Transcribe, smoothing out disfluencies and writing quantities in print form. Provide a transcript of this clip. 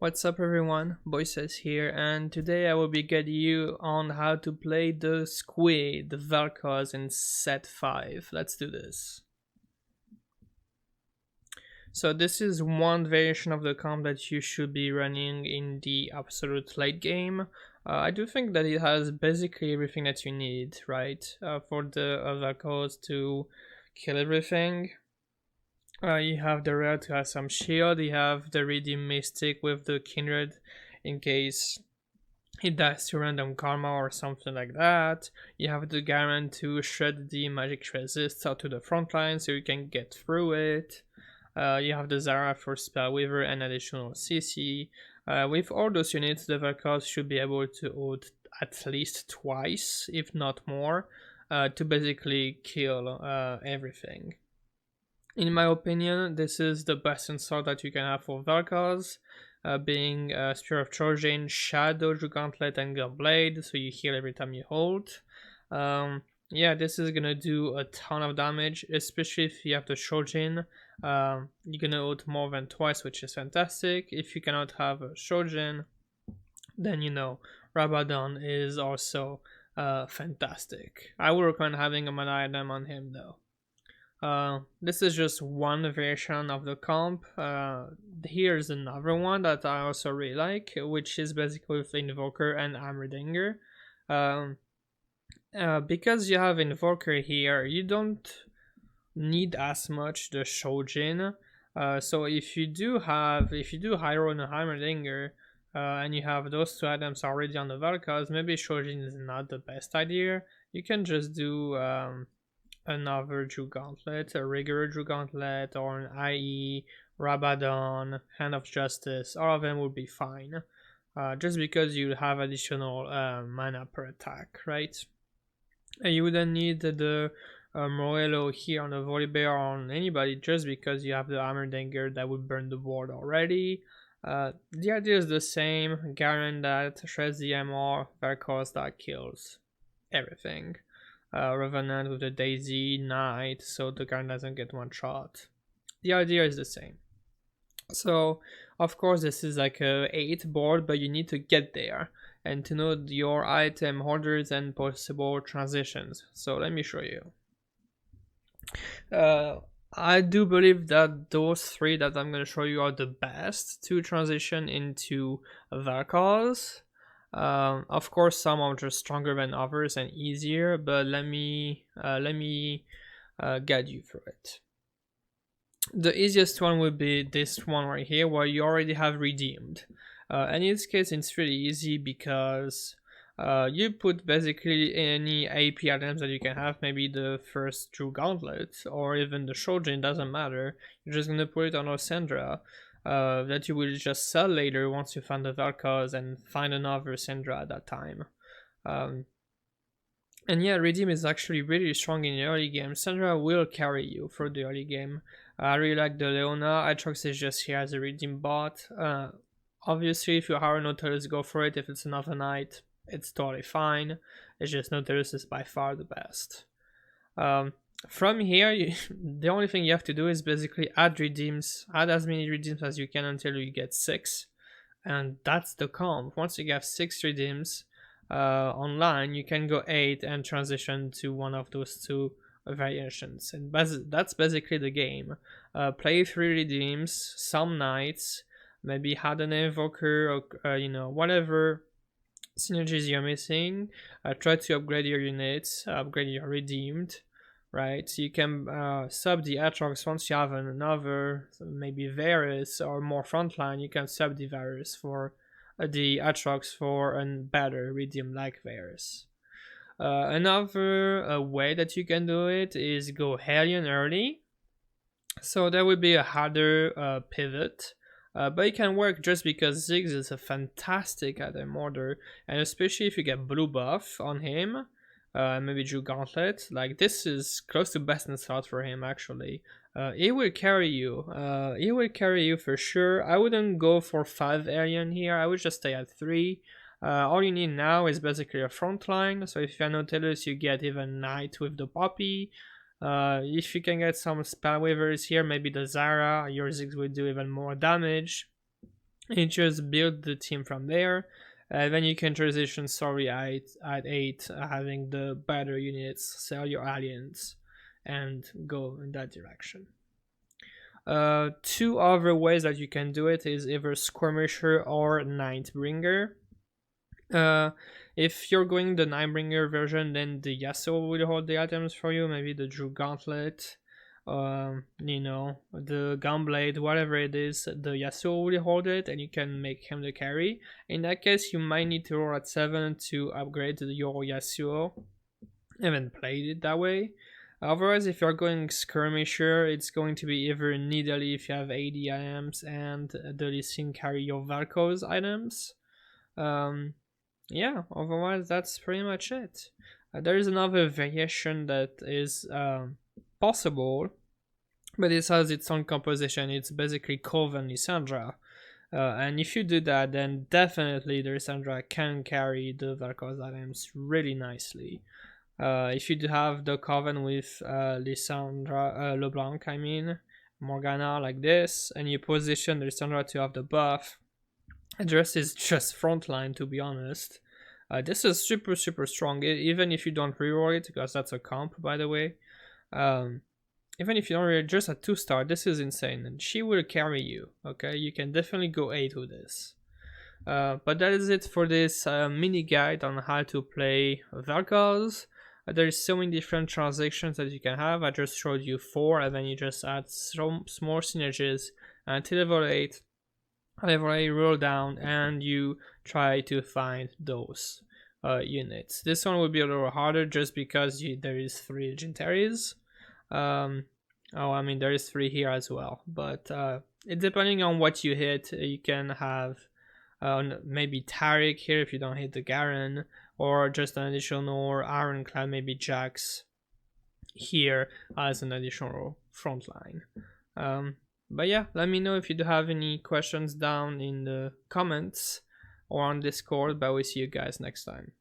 What's up everyone, Boyces here, and today I will be guiding you on how to play the squid, the Velkoz in set 5. Let's do this. So this is one variation of the comp that you should be running in the absolute late game. I do think that it has basically everything that you need, right, for the Velkoz to kill everything. You have the rare to have some shield, you have the redeem mystic with the kindred in case he dies to random karma or something like that. You have the Garen to shred the magic resists out to the front line so you can get through it. You have the Zara for Spellweaver and additional CC. With all those units, the Velkoz should be able to ult at least twice, if not more, to basically kill everything. In my opinion, this is the best install that you can have for Velkoz, being Spear of Trojan, Shadow, Gauntlet, and Gunblade, so you heal every time you hold. Yeah, this is gonna do a ton of damage, especially if you have the Trojan. You're gonna ult more than twice, which is fantastic. If you cannot have a Trojan, then you know Rabadon is also fantastic. I would recommend having a mana item on him though. This is just one variation of the comp. Here's another one that I also really like, which is basically with Invoker and Hammerdinger. Because you have Invoker here, you don't need as much the Shojin. So if you do Hyro and a Hammerdinger, and you have those two items already on the Velkoz, maybe Shojin is not the best idea. You can just do another Drew Gauntlet, a regular Drew Gauntlet, or an IE, Rabadon, Hand of Justice. All of them would be fine, just because you have additional mana per attack, right? You wouldn't need the Morello here on the Volibear or on anybody, just because you have the Hammerdinger that would burn the board already. The idea is the same. Garen that shreds the MR, Velkoz that kills everything. Revenant with the Daisy, Knight, so the Garen doesn't get one shot. The idea is the same. So, of course, this is like a 8 board, but you need to get there and to know your item orders and possible transitions. So, let me show you. I do believe that those 3 that I'm going to show you are the best to transition into Velkoz. Of course, some are just stronger than others and easier, but let me guide you through it. The easiest one would be this one right here, where you already have redeemed. And in this case, it's really easy because you put basically any AP items that you can have, maybe the first True Gauntlet or even the Shojin, doesn't matter. You're just gonna put it on Osendra. That you will just sell later once you find the Velkoz and find another Syndra at that time. And yeah, Redeem is actually really strong in the early game. Syndra will carry you for the early game. I really like the Leona. Atrox is just here as a Redeem bot. Obviously, if you hire Nautilus, go for it. If it's another Knight, it's totally fine. It's just Nautilus is by far the best. From here, the only thing you have to do is basically add as many redeems as you can until you get 6, and that's the comp. Once you have 6 redeems online, you can go 8 and transition to one of those 2 variations, and that's basically the game. Play 3 redeems, some knights, maybe add an invoker, or whatever synergies you're missing. Try to upgrade your units, upgrade your redeemed. Right, so you can sub the Atrox once you have another, maybe Varus or more frontline. You can sub the Varus for the Atrox for a better redeem like Varus. Another way that you can do it is go Hellion early. So that would be a harder pivot. But it can work just because Ziggs is a fantastic item order, and especially if you get blue buff on him. Maybe Drew Gauntlet, like this is close to best in slot for him actually. It will carry you. It will carry you for sure. I wouldn't go for 5 Alien here. I would just stay at 3. All you need now is basically a front line. So if you have Nautilus, you get even Knight with the Poppy. If you can get some spell waivers here, maybe the Zara, your Ziggs will do even more damage. You just build the team from there. Then you can transition story at 8, having the better units, sell your alliance, and go in that direction. Two other ways that you can do it is either skirmisher or Nightbringer. Uh, if you're going the Nightbringer version, then the Yasuo will hold the items for you. Maybe the Drew Gauntlet, the Gunblade, whatever it is, the Yasuo will hold it, and you can make him the carry. In that case, you might need to roll at 7 to upgrade your Yasuo. I haven't played it that way. Otherwise, if you're going skirmisher, it's going to be either Nidalee if you have 80 items, and the Lee Sin carry your Velkoz items. Yeah, otherwise that's pretty much it. There is another variation that is possible, but it has its own composition. It's basically Coven Lysandra. And if you do that, then definitely the Lysandra can carry the Velkoz items really nicely. If you do have the Coven with Lysandra, LeBlanc, I mean, Morgana like this, and you position the Lysandra to have the buff, Address is just frontline, to be honest. This is super strong, even if you don't reroll it, because that's a comp, by the way. Even if you don't reroll just a 2-star, this is insane, and she will carry you, okay? You can definitely go 8 with this. But that is it for this mini guide on how to play Velkoz. There's so many different transactions that you can have. I just showed you 4, and then you just add some more synergies until level 8. Level 8 roll down, and you try to find those units. This one will be a little harder just because there is 3 legendaries. There is 3 here as well, but depending on what you hit, you can have maybe Taric here if you don't hit the Garen, or just an additional Ironclad, maybe Jax here as an additional frontline. But yeah, let me know if you do have any questions down in the comments or on Discord, but we'll see you guys next time.